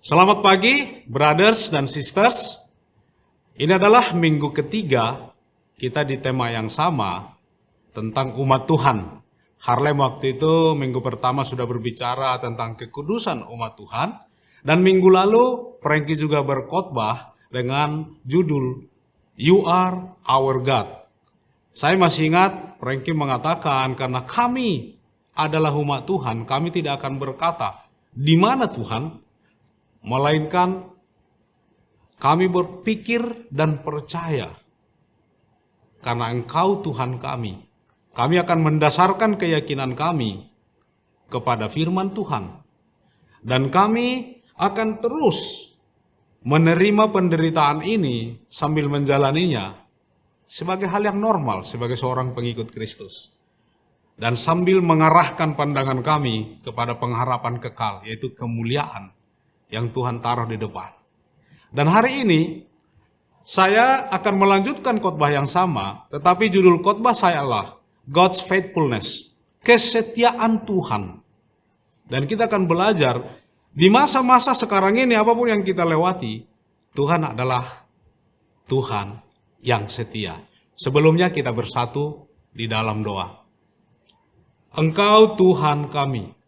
Selamat pagi, brothers dan sisters. Ini adalah minggu ketiga kita di tema yang sama tentang umat Tuhan. Harlem waktu itu minggu pertama sudah berbicara tentang kekudusan umat Tuhan. Dan minggu lalu Frankie juga berkhotbah dengan judul You Are Our God. Saya masih ingat Frankie mengatakan karena kami adalah umat Tuhan, kami tidak akan berkata, di mana Tuhan? Melainkan kami berpikir dan percaya karena Engkau Tuhan kami. Kami akan mendasarkan keyakinan kami kepada firman Tuhan. Dan kami akan terus menerima penderitaan ini sambil menjalaninya sebagai hal yang normal sebagai seorang pengikut Kristus. Dan sambil mengarahkan pandangan kami kepada pengharapan kekal, yaitu kemuliaan yang Tuhan taruh di depan. Dan hari ini saya akan melanjutkan khotbah yang sama, tetapi judul khotbah saya adalah God's Faithfulness, kesetiaan Tuhan. Dan kita akan belajar di masa-masa sekarang ini apapun yang kita lewati, Tuhan adalah Tuhan yang setia. Sebelumnya kita bersatu di dalam doa. Engkau Tuhan kami,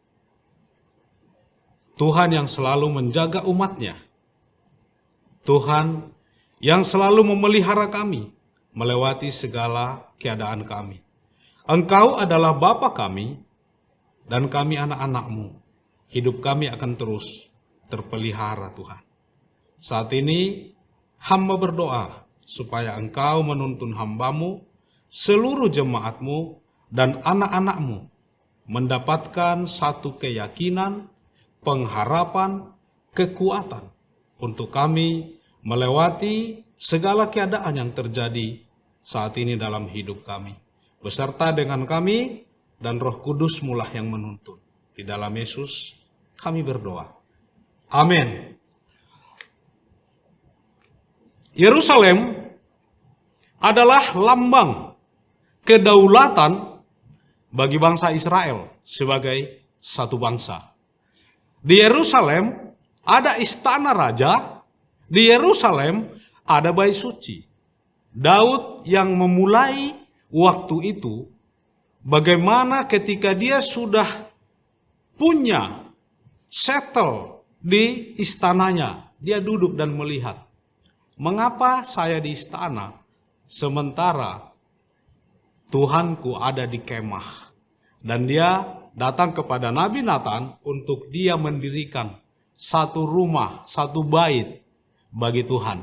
Tuhan yang selalu menjaga umatnya. Tuhan yang selalu memelihara kami melewati segala keadaan kami. Engkau adalah Bapa kami dan kami anak-anak-Mu. Hidup kami akan terus terpelihara Tuhan. Saat ini hamba berdoa supaya Engkau menuntun hamba-Mu, seluruh jemaat-Mu dan anak-anak-Mu mendapatkan satu keyakinan, pengharapan, kekuatan untuk kami melewati segala keadaan yang terjadi saat ini dalam hidup kami. Beserta dengan kami dan Roh Kudus mulah yang menuntun. Di dalam Yesus kami berdoa. Amin. Yerusalem adalah lambang kedaulatan bagi bangsa Israel sebagai satu bangsa. Di Yerusalem ada istana raja, di Yerusalem ada bait suci. Daud yang memulai waktu itu, bagaimana ketika dia sudah punya settle di istananya, dia duduk dan melihat, mengapa saya di istana sementara Tuhanku ada di kemah. Dan dia datang kepada Nabi Nathan untuk dia mendirikan satu rumah, satu bait bagi Tuhan.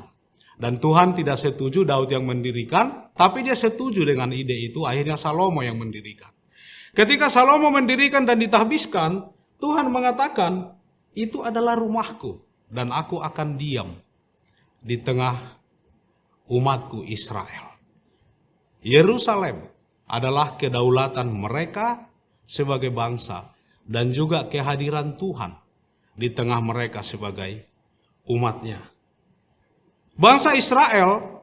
Dan Tuhan tidak setuju Daud yang mendirikan, tapi dia setuju dengan ide itu, akhirnya Salomo yang mendirikan. Ketika Salomo mendirikan dan ditahbiskan, Tuhan mengatakan, itu adalah rumahku dan aku akan diam di tengah umatku Israel. Yerusalem adalah kedaulatan mereka sebagai bangsa dan juga kehadiran Tuhan di tengah mereka sebagai umatnya. Bangsa Israel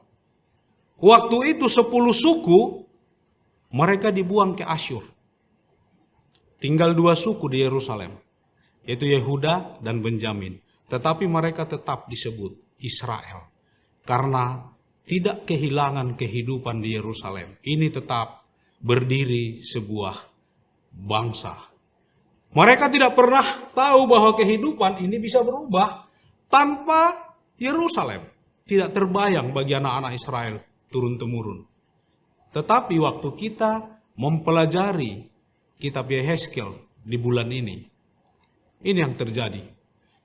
waktu itu 10 suku mereka dibuang ke Asyur. Tinggal 2 suku di Yerusalem, yaitu Yehuda dan Benjamin. Tetapi mereka tetap disebut Israel karena tidak kehilangan kehidupan di Yerusalem. Ini tetap berdiri sebuah bangsa. Mereka tidak pernah tahu bahwa kehidupan ini bisa berubah tanpa Yerusalem. Tidak terbayang bagi anak-anak Israel turun-temurun. Tetapi waktu kita mempelajari kitab Yehezkiel di bulan ini yang terjadi.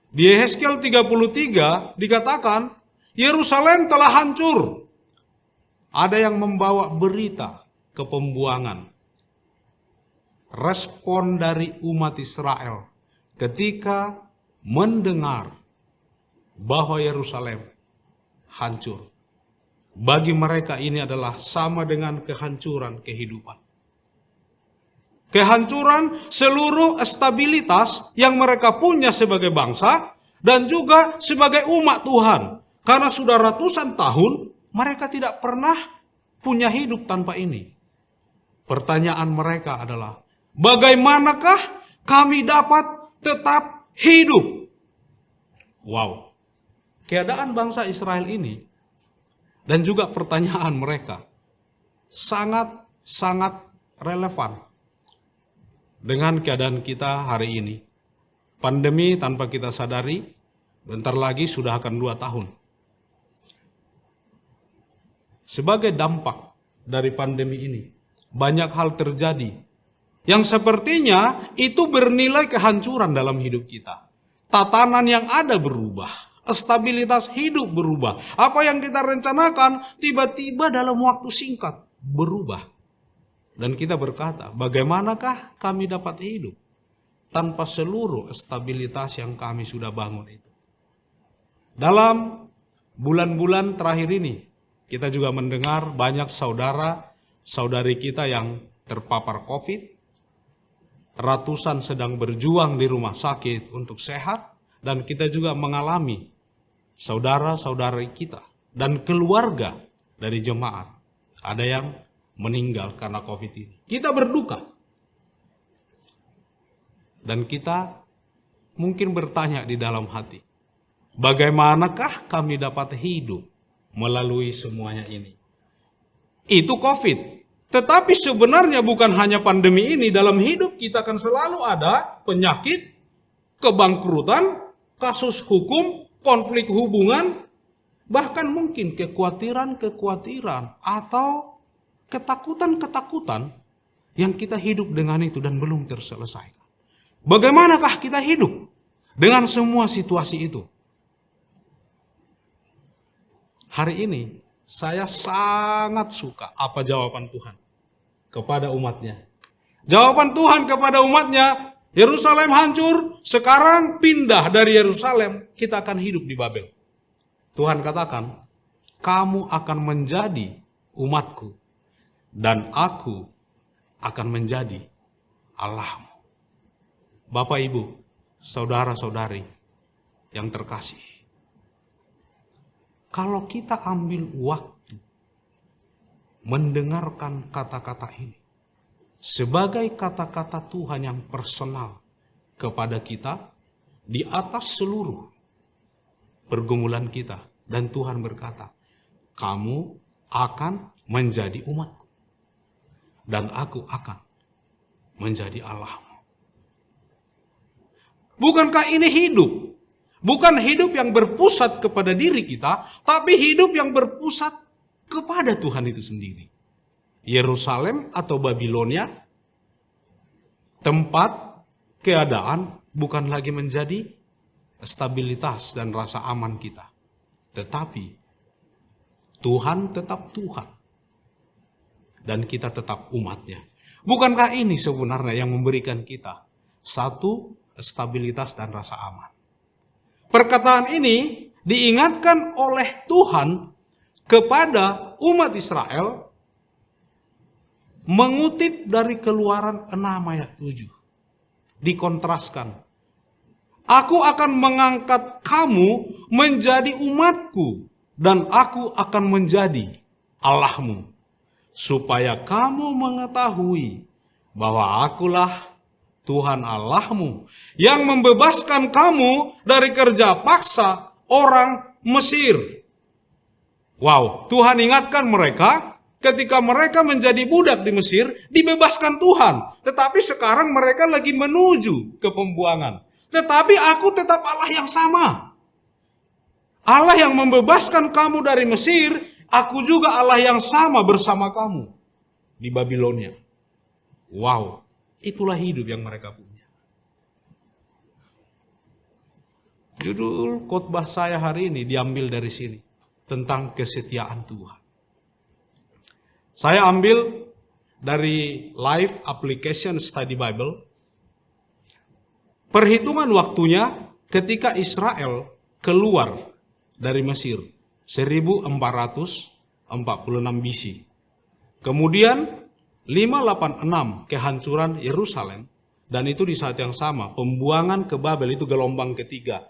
Di Yehezkiel 33 dikatakan Yerusalem telah hancur. Ada yang membawa berita ke pembuangan. Respon dari umat Israel ketika mendengar bahwa Yerusalem hancur. Bagi mereka ini adalah sama dengan kehancuran kehidupan. Kehancuran seluruh stabilitas yang mereka punya sebagai bangsa dan juga sebagai umat Tuhan. Karena sudah ratusan tahun mereka tidak pernah punya hidup tanpa ini. Pertanyaan mereka adalah, bagaimanakah kami dapat tetap hidup? Wow, keadaan bangsa Israel ini dan juga pertanyaan mereka sangat relevan dengan keadaan kita hari ini. Pandemi tanpa kita sadari, bentar lagi sudah akan 2 tahun. Sebagai dampak dari pandemi ini, banyak hal terjadi yang sepertinya itu bernilai kehancuran dalam hidup kita. Tatanan yang ada berubah, stabilitas hidup berubah. Apa yang kita rencanakan tiba-tiba dalam waktu singkat berubah. Dan kita berkata, bagaimanakah kami dapat hidup tanpa seluruh stabilitas yang kami sudah bangun itu? Dalam bulan-bulan terakhir ini, kita juga mendengar banyak saudara-saudari kita yang terpapar COVID. Ratusan sedang berjuang di rumah sakit untuk sehat. Dan kita juga mengalami saudara-saudari kita dan keluarga dari jemaat. Ada yang meninggal karena COVID ini. Kita berduka. Dan kita mungkin bertanya di dalam hati, bagaimanakah kami dapat hidup melalui semuanya ini? Itu COVID. Tetapi sebenarnya bukan hanya pandemi ini, dalam hidup kita kan selalu ada penyakit, kebangkrutan, kasus hukum, konflik hubungan, bahkan mungkin kekhawatiran-kekhawatiran atau ketakutan-ketakutan yang kita hidup dengan itu dan belum terselesaikan. Bagaimanakah kita hidup dengan semua situasi itu? Hari ini saya sangat suka apa jawaban Tuhan kepada umatnya. Jawaban Tuhan kepada umatnya, Yerusalem hancur, sekarang pindah dari Yerusalem, kita akan hidup di Babel. Tuhan katakan, kamu akan menjadi umatku, dan aku akan menjadi Allahmu. Bapak, Ibu, saudara-saudari yang terkasih, kalau kita ambil waktu mendengarkan kata-kata ini sebagai kata-kata Tuhan yang personal kepada kita di atas seluruh pergumulan kita, dan Tuhan berkata, kamu akan menjadi umatku dan aku akan menjadi Allahmu. Bukankah ini hidup? Bukan hidup yang berpusat kepada diri kita, tapi hidup yang berpusat kepada Tuhan itu sendiri. Yerusalem atau Babilonia, tempat keadaan bukan lagi menjadi stabilitas dan rasa aman kita. Tetapi Tuhan tetap Tuhan. Dan kita tetap umatnya. Bukankah ini sebenarnya yang memberikan kita satu stabilitas dan rasa aman? Perkataan ini diingatkan oleh Tuhan kepada umat Israel mengutip dari Keluaran 6 ayat 7. Dikontraskan. Aku akan mengangkat kamu menjadi umatku dan aku akan menjadi Allahmu. Supaya kamu mengetahui bahwa akulah Tuhan Allahmu yang membebaskan kamu dari kerja paksa orang Mesir. Wow, Tuhan ingatkan mereka ketika mereka menjadi budak di Mesir, dibebaskan Tuhan. Tetapi sekarang mereka lagi menuju ke pembuangan. Tetapi aku tetap Allah yang sama. Allah yang membebaskan kamu dari Mesir, aku juga Allah yang sama bersama kamu di Babilonia. Wow, itulah hidup yang mereka punya. Judul khotbah saya hari ini diambil dari sini, tentang kesetiaan Tuhan. Saya ambil dari Live Application Study Bible. Perhitungan waktunya ketika Israel keluar dari Mesir 1446 BC. Kemudian 586 kehancuran Yerusalem, dan itu di saat yang sama pembuangan ke Babel, itu gelombang ketiga.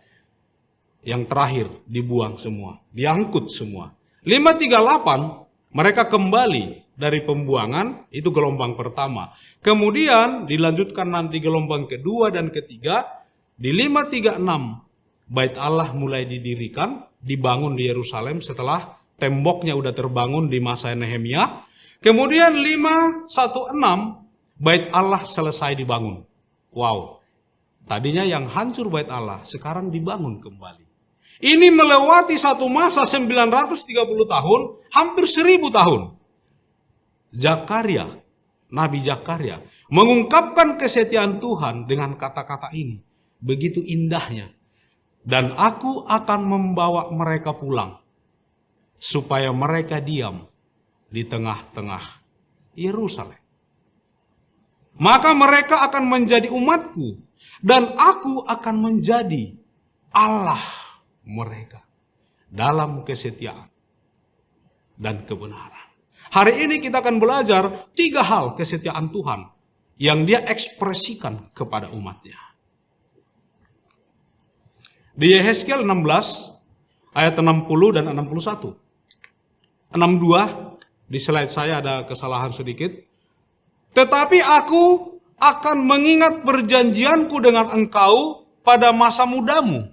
Yang terakhir dibuang semua, diangkut semua. 538 mereka kembali dari pembuangan, itu gelombang pertama. Kemudian dilanjutkan nanti gelombang kedua dan ketiga. Di 536 Bait Allah mulai didirikan, dibangun di Yerusalem setelah temboknya udah terbangun di masa Nehemia. Kemudian 516 Bait Allah selesai dibangun. Wow, tadinya yang hancur Bait Allah sekarang dibangun kembali. Ini melewati satu masa 930 tahun, hampir 1000 tahun. Zakaria, Nabi Zakaria, mengungkapkan kesetiaan Tuhan dengan kata-kata ini. Begitu indahnya. Dan aku akan membawa mereka pulang, supaya mereka diam di tengah-tengah Yerusalem. Maka mereka akan menjadi umatku, dan aku akan menjadi Allah mereka dalam kesetiaan dan kebenaran. Hari ini kita akan belajar 3 hal kesetiaan Tuhan yang Dia ekspresikan kepada umatnya. Di Yehezkiel 16 ayat 60 dan 61. 62 di slide saya ada kesalahan sedikit. Tetapi aku akan mengingat perjanjianku dengan engkau pada masa mudamu,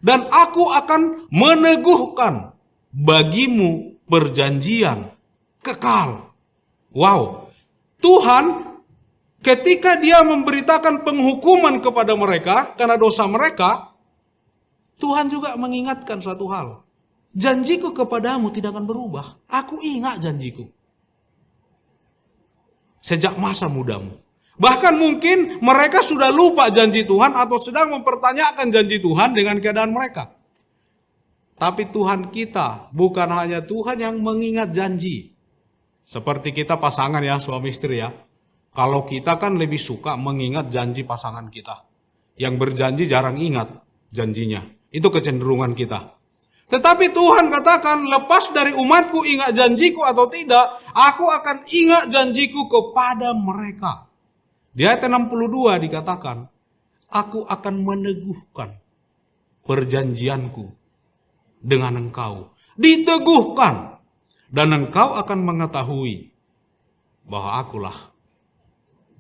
dan aku akan meneguhkan bagimu perjanjian kekal. Wow, Tuhan ketika Dia memberitakan penghukuman kepada mereka karena dosa mereka, Tuhan juga mengingatkan satu hal. Janjiku kepadamu tidak akan berubah. Aku ingat janjiku sejak masa mudamu. Bahkan mungkin mereka sudah lupa janji Tuhan atau sedang mempertanyakan janji Tuhan dengan keadaan mereka. Tapi Tuhan kita bukan hanya Tuhan yang mengingat janji. Seperti kita pasangan ya, suami istri ya. Kalau kita kan lebih suka mengingat janji pasangan kita. Yang berjanji jarang ingat janjinya. Itu kecenderungan kita. Tetapi Tuhan katakan, lepas dari umatku ingat janjiku atau tidak, aku akan ingat janjiku kepada mereka. Di ayat 62 dikatakan, aku akan meneguhkan perjanjianku dengan engkau. Diteguhkan. Dan engkau akan mengetahui bahwa akulah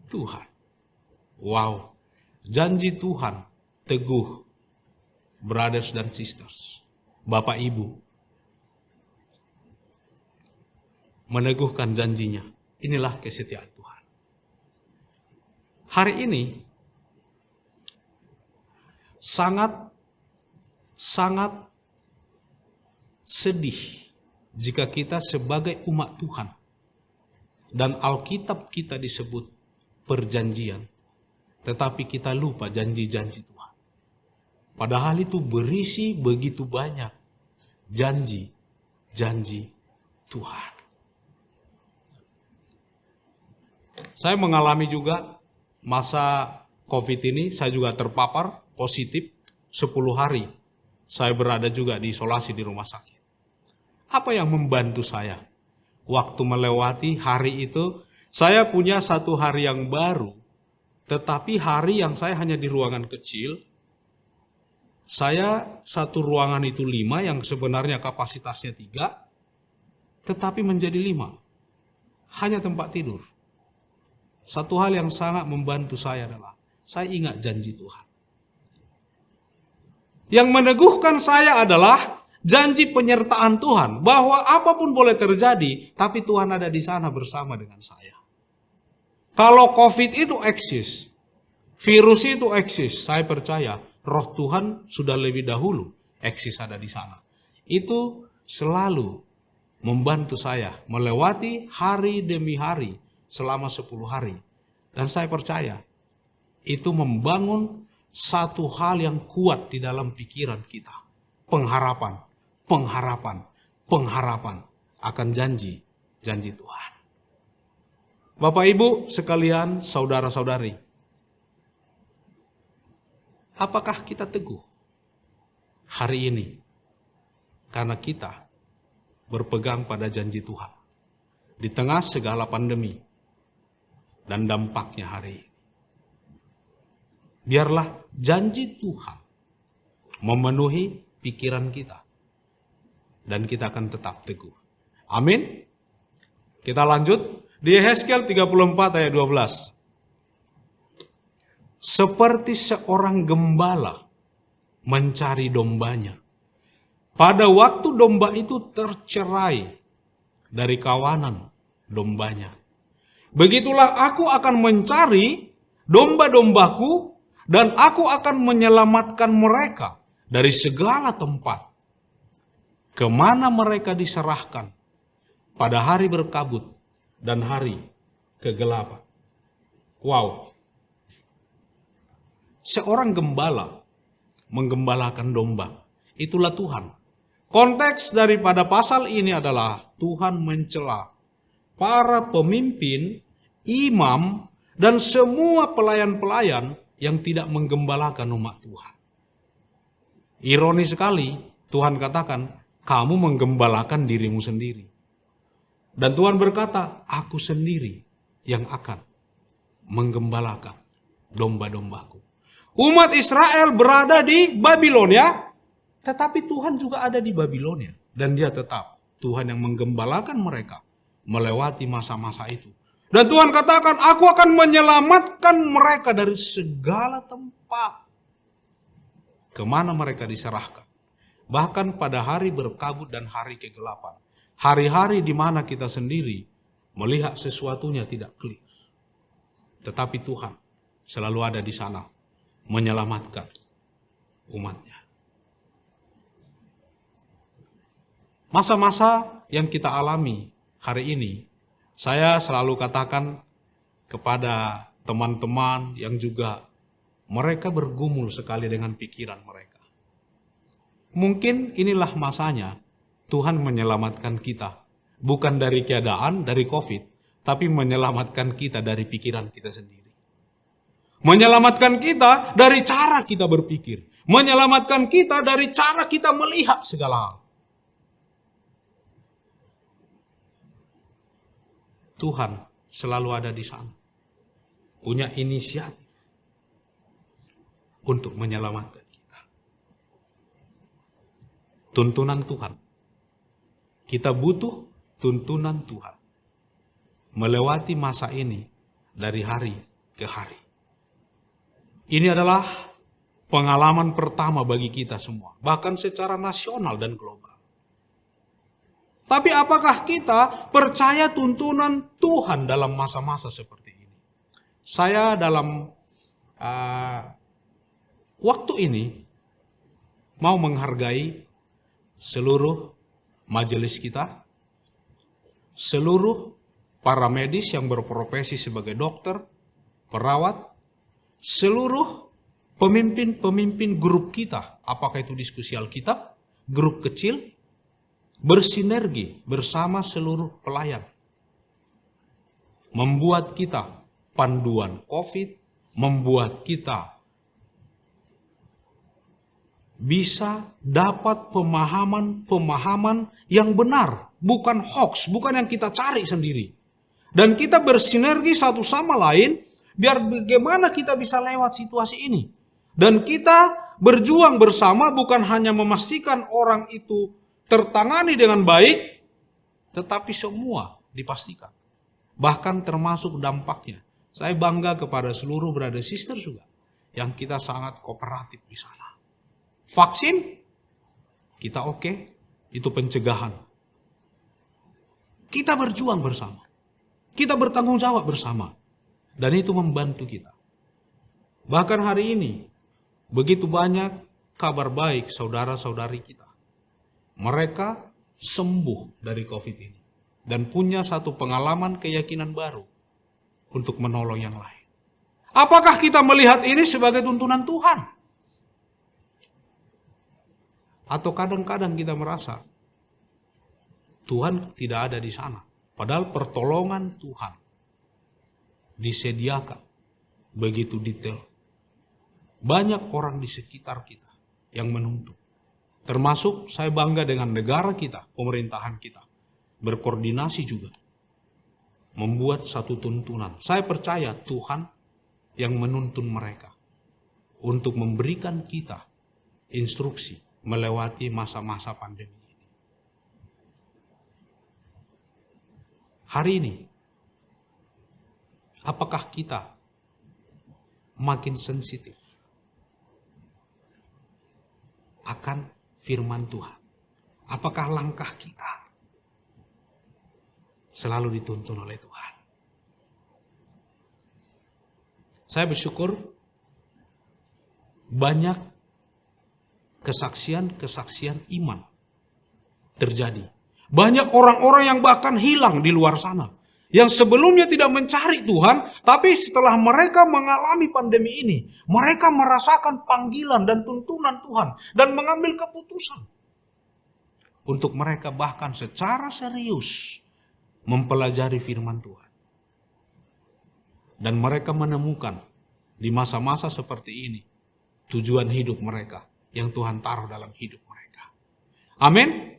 Tuhan. Wow, janji Tuhan teguh, brothers dan sisters. Bapak Ibu, meneguhkan janjinya. Inilah kesetiaan Tuhan. Hari ini sangat sedih jika kita sebagai umat Tuhan dan Alkitab kita disebut perjanjian, tetapi kita lupa janji-janji Tuhan. Padahal itu berisi begitu banyak janji Tuhan. Saya mengalami juga masa COVID ini, saya juga terpapar positif 10 hari. Saya berada juga di isolasi di rumah sakit. Apa yang membantu saya? Waktu melewati hari itu, saya punya satu hari yang baru, tetapi hari yang saya hanya di ruangan kecil. Saya satu ruangan itu 5 yang sebenarnya kapasitasnya 3, tetapi menjadi 5. Hanya tempat tidur. Satu hal yang sangat membantu saya adalah, saya ingat janji Tuhan. Yang meneguhkan saya adalah janji penyertaan Tuhan. Bahwa apapun boleh terjadi, tapi Tuhan ada di sana bersama dengan saya. Kalau COVID itu eksis, virus itu eksis, saya percaya Roh Tuhan sudah lebih dahulu eksis ada di sana. Itu selalu membantu saya melewati hari demi hari selama 10 hari. Dan saya percaya itu membangun satu hal yang kuat di dalam pikiran kita. Pengharapan akan janji Tuhan. Bapak Ibu sekalian, saudara-saudari, apakah kita teguh hari ini karena kita berpegang pada janji Tuhan di tengah segala pandemi dan dampaknya hari ini? Biarlah janji Tuhan memenuhi pikiran kita dan kita akan tetap teguh. Amin. Kita lanjut di Yehezkiel 34 ayat 12. Seperti seorang gembala mencari dombanya. Pada waktu domba itu tercerai dari kawanan dombanya, begitulah aku akan mencari domba-dombaku dan aku akan menyelamatkan mereka dari segala tempat kemana mereka diserahkan pada hari berkabut dan hari kegelapan. Wow. Seorang gembala menggembalakan domba. Itulah Tuhan. Konteks daripada pasal ini adalah Tuhan mencela para pemimpin, imam, dan semua pelayan-pelayan yang tidak menggembalakan umat Tuhan. Ironis sekali, Tuhan katakan, kamu menggembalakan dirimu sendiri. Dan Tuhan berkata, aku sendiri yang akan menggembalakan domba-dombaku. Umat Israel berada di Babilonia, tetapi Tuhan juga ada di Babilonia. Dan dia tetap Tuhan yang menggembalakan mereka melewati masa-masa itu. Dan Tuhan katakan, aku akan menyelamatkan mereka dari segala tempat kemana mereka diserahkan. Bahkan pada hari berkabut dan hari kegelapan. Hari-hari di mana kita sendiri melihat sesuatunya tidak clear. Tetapi Tuhan selalu ada di sana menyelamatkan umatnya. Masa-masa yang kita alami hari ini, saya selalu katakan kepada teman-teman yang juga mereka bergumul sekali dengan pikiran mereka. Mungkin inilah masanya Tuhan menyelamatkan kita. Bukan dari keadaan, dari COVID, tapi menyelamatkan kita dari pikiran kita sendiri. Menyelamatkan kita dari cara kita berpikir. Menyelamatkan kita dari cara kita melihat segala hal. Tuhan selalu ada di sana. Punya inisiatif untuk menyelamatkan kita. Tuntunan Tuhan. Kita butuh tuntunan Tuhan. Melewati masa ini dari hari ke hari. Ini adalah pengalaman pertama bagi kita semua. Bahkan secara nasional dan global. Tapi apakah kita percaya tuntunan Tuhan dalam masa-masa seperti ini? Saya dalam waktu ini mau menghargai seluruh majelis kita, seluruh para medis yang berprofesi sebagai dokter, perawat, seluruh pemimpin-pemimpin grup kita, apakah itu diskusi Alkitab, grup kecil, bersinergi bersama seluruh pelayan. Membuat kita panduan COVID, membuat kita bisa dapat pemahaman yang benar, bukan hoax, bukan yang kita cari sendiri. Dan kita bersinergi satu sama lain, biar bagaimana kita bisa lewat situasi ini. Dan kita berjuang bersama bukan hanya memastikan orang itu tertangani dengan baik, tetapi semua dipastikan. Bahkan termasuk dampaknya. Saya bangga kepada seluruh brother sister juga, yang kita sangat kooperatif di sana. Vaksin, kita oke, itu pencegahan. Kita berjuang bersama. Kita bertanggung jawab bersama. Dan itu membantu kita. Bahkan hari ini, begitu banyak kabar baik saudara-saudari kita. Mereka sembuh dari COVID ini. Dan punya satu pengalaman keyakinan baru untuk menolong yang lain. Apakah kita melihat ini sebagai tuntunan Tuhan? Atau kadang-kadang kita merasa Tuhan tidak ada di sana. Padahal pertolongan Tuhan disediakan begitu detail. Banyak orang di sekitar kita yang menuntut. Termasuk saya bangga dengan negara kita, pemerintahan kita. Berkoordinasi juga. Membuat satu tuntunan. Saya percaya Tuhan yang menuntun mereka. Untuk memberikan kita instruksi melewati masa-masa pandemi ini. Hari ini, apakah kita makin sensitif akan firman Tuhan? Apakah langkah kita selalu dituntun oleh Tuhan? Saya bersyukur banyak kesaksian-kesaksian iman terjadi. Banyak orang-orang yang bahkan hilang di luar sana. Yang sebelumnya tidak mencari Tuhan, tapi setelah mereka mengalami pandemi ini, mereka merasakan panggilan dan tuntunan Tuhan dan mengambil keputusan untuk mereka bahkan secara serius mempelajari firman Tuhan. Dan mereka menemukan di masa-masa seperti ini tujuan hidup mereka yang Tuhan taruh dalam hidup mereka. Amin.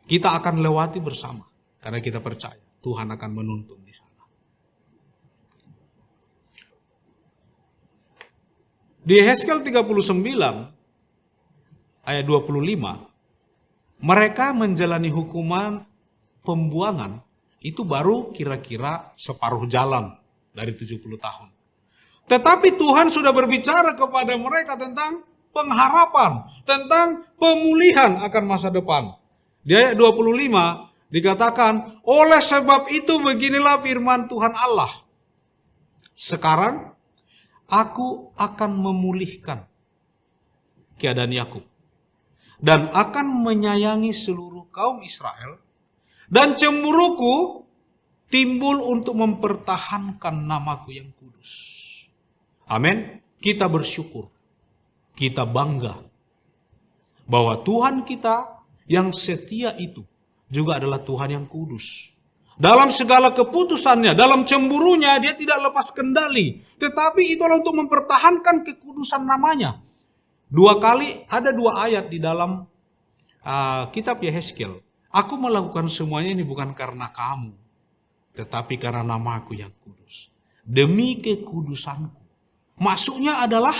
Kita akan lewati bersama karena kita percaya Tuhan akan menuntun di sana. Di Yehezkiel 39 ayat 25, mereka menjalani hukuman pembuangan itu baru kira-kira separuh jalan dari 70 tahun. Tetapi Tuhan sudah berbicara kepada mereka tentang pengharapan, tentang pemulihan akan masa depan. Di ayat 25 dikatakan, oleh sebab itu beginilah firman Tuhan Allah. Sekarang aku akan memulihkan keadaan Yakub dan akan menyayangi seluruh kaum Israel, dan cemburuku timbul untuk mempertahankan namaku yang kudus. Amin. Kita bersyukur, kita bangga bahwa Tuhan kita yang setia itu juga adalah Tuhan yang kudus. Dalam segala keputusannya, dalam cemburunya, dia tidak lepas kendali. Tetapi itu adalah untuk mempertahankan kekudusan namanya. Ada dua ayat di dalam kitab Yehezkiel. Aku melakukan semuanya ini bukan karena kamu, tetapi karena namaku yang kudus. Demi kekudusanku. Maksudnya adalah,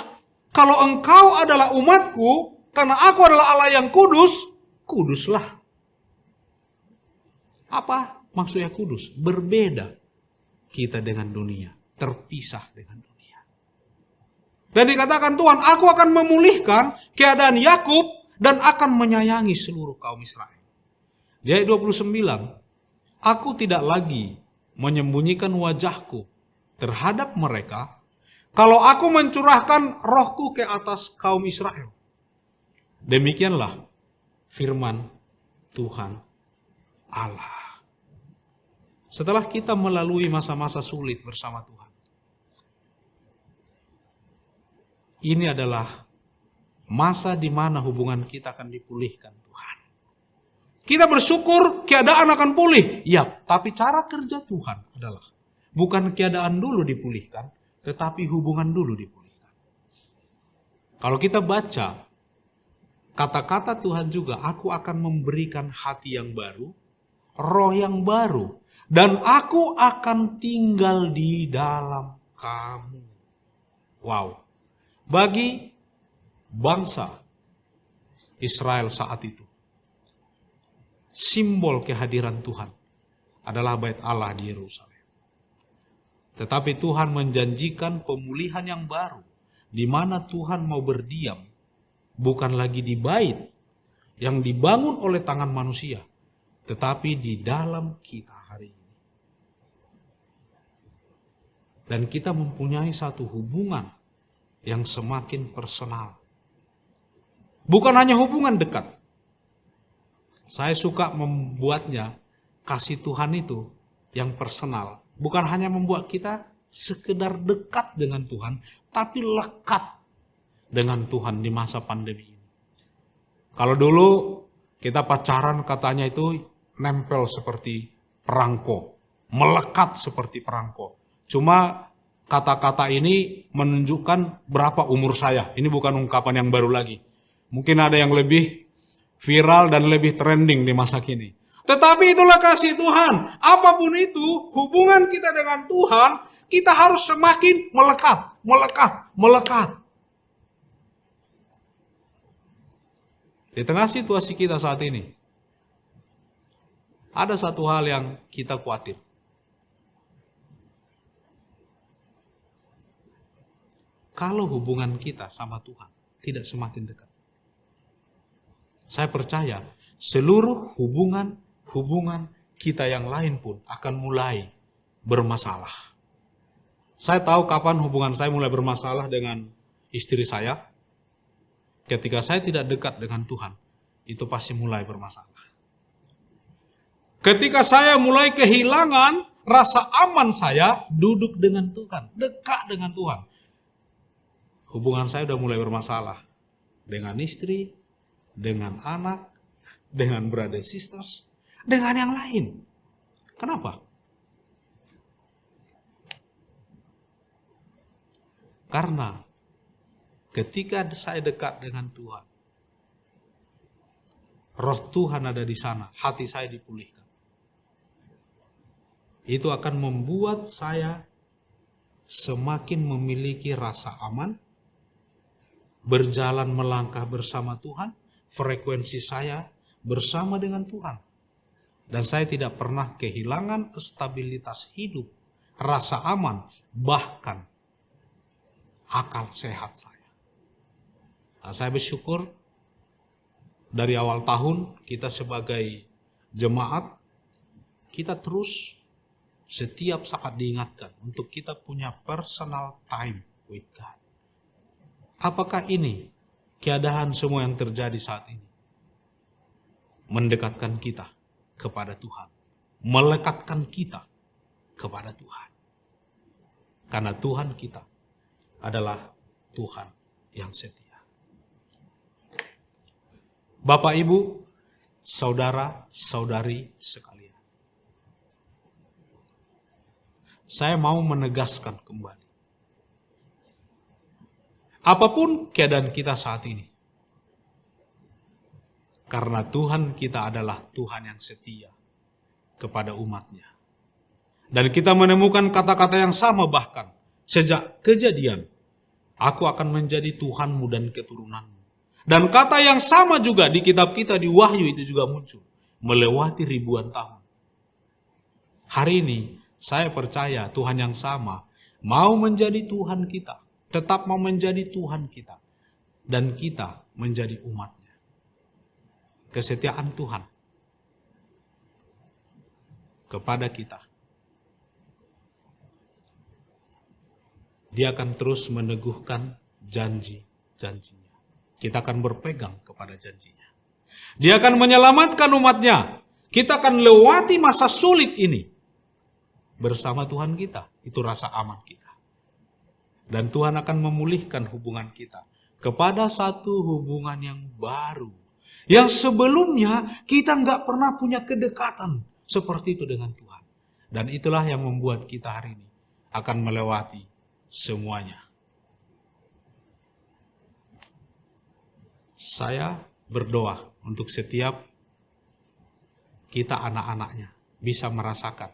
kalau engkau adalah umatku, karena aku adalah Allah yang kudus, kuduslah. Apa maksudnya kudus? Berbeda kita dengan dunia, terpisah dengan dunia. Dan dikatakan Tuhan, aku akan memulihkan keadaan Yakub dan akan menyayangi seluruh kaum Israel. Di ayat 29, aku tidak lagi menyembunyikan wajahku terhadap mereka kalau aku mencurahkan rohku ke atas kaum Israel. Demikianlah firman Tuhan Allah. Setelah kita melalui masa-masa sulit bersama Tuhan, ini adalah masa di mana hubungan kita akan dipulihkan Tuhan. Kita bersyukur keadaan akan pulih. Ya, tapi cara kerja Tuhan adalah bukan keadaan dulu dipulihkan, tetapi hubungan dulu dipulihkan. Kalau kita baca kata-kata Tuhan juga, aku akan memberikan hati yang baru, roh yang baru, dan aku akan tinggal di dalam kamu. Wow. Bagi bangsa Israel saat itu, simbol kehadiran Tuhan adalah bait Allah di Yerusalem. Tetapi Tuhan menjanjikan pemulihan yang baru, di mana Tuhan mau berdiam, bukan lagi di bait yang dibangun oleh tangan manusia, tetapi di dalam kita hari ini. Dan kita mempunyai satu hubungan yang semakin personal. Bukan hanya hubungan dekat. Saya suka membuatnya kasih Tuhan itu yang personal. Bukan hanya membuat kita sekedar dekat dengan Tuhan, tapi lekat dengan Tuhan di masa pandemi ini. Kalau dulu kita pacaran katanya itu nempel seperti perangko, melekat seperti perangko. Cuma kata-kata ini menunjukkan berapa umur saya. Ini bukan ungkapan yang baru lagi. Mungkin ada yang lebih viral dan lebih trending di masa kini. Tetapi itulah kasih Tuhan. Apapun itu, hubungan kita dengan Tuhan, kita harus semakin melekat, melekat, melekat. Di tengah situasi kita saat ini, ada satu hal yang kita khawatir. Kalau hubungan kita sama Tuhan tidak semakin dekat. Saya percaya seluruh hubungan kita yang lain pun akan mulai bermasalah. Saya tahu kapan hubungan saya mulai bermasalah dengan istri saya. Ketika saya tidak dekat dengan Tuhan, itu pasti mulai bermasalah. Ketika saya mulai kehilangan rasa aman saya duduk dengan Tuhan, dekat dengan Tuhan, hubungan saya sudah mulai bermasalah dengan istri, dengan anak, dengan brother sisters, dengan yang lain. Kenapa? Karena ketika saya dekat dengan Tuhan, Roh Tuhan ada di sana, hati saya dipulihkan. Itu akan membuat saya semakin memiliki rasa aman, berjalan melangkah bersama Tuhan, frekuensi saya bersama dengan Tuhan. Dan saya tidak pernah kehilangan stabilitas hidup, rasa aman, bahkan akal sehat saya. Nah, saya bersyukur dari awal tahun kita sebagai jemaat, kita terus setiap saat diingatkan untuk kita punya personal time with God. Apakah ini keadaan semua yang terjadi saat ini mendekatkan kita kepada Tuhan, melekatkan kita kepada Tuhan? Karena Tuhan kita adalah Tuhan yang setia. Bapak, Ibu, saudara, saudari sekalian, saya mau menegaskan kembali. Apapun keadaan kita saat ini, karena Tuhan kita adalah Tuhan yang setia kepada umatnya. Dan kita menemukan kata-kata yang sama bahkan sejak Kejadian, aku akan menjadi Tuhanmu dan keturunanmu. Dan kata yang sama juga di kitab kita di Wahyu itu juga muncul. Melewati ribuan tahun. Hari ini saya percaya Tuhan yang sama mau menjadi Tuhan kita. Tetap mau menjadi Tuhan kita. Dan kita menjadi umatnya. Kesetiaan Tuhan kepada kita, Dia akan terus meneguhkan janji-janjinya. Kita akan berpegang kepada janjinya. Dia akan menyelamatkan umatnya. Kita akan lewati masa sulit ini bersama Tuhan kita. Itu rasa aman kita. Dan Tuhan akan memulihkan hubungan kita kepada satu hubungan yang baru. Yang sebelumnya kita nggak pernah punya kedekatan seperti itu dengan Tuhan. Dan itulah yang membuat kita hari ini akan melewati semuanya. Saya berdoa untuk setiap kita anak-anaknya bisa merasakan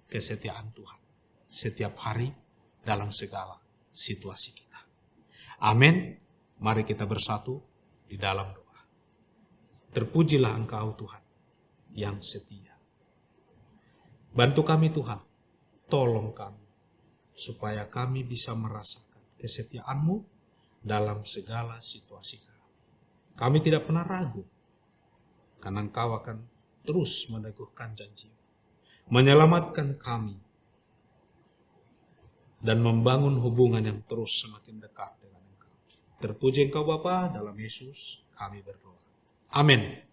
kesetiaan Tuhan setiap hari dalam segala situasi kita. Amin. Mari kita bersatu di dalam doa. Terpujilah Engkau Tuhan yang setia. Bantu kami Tuhan, tolong kami supaya kami bisa merasakan kesetiaan-Mu dalam segala situasi kami. Kami tidak pernah ragu, karena Engkau akan terus meneguhkan janji, menyelamatkan kami, dan membangun hubungan yang terus semakin dekat dengan Engkau. Terpuji Engkau Bapa, dalam Yesus kami berdoa. Amin.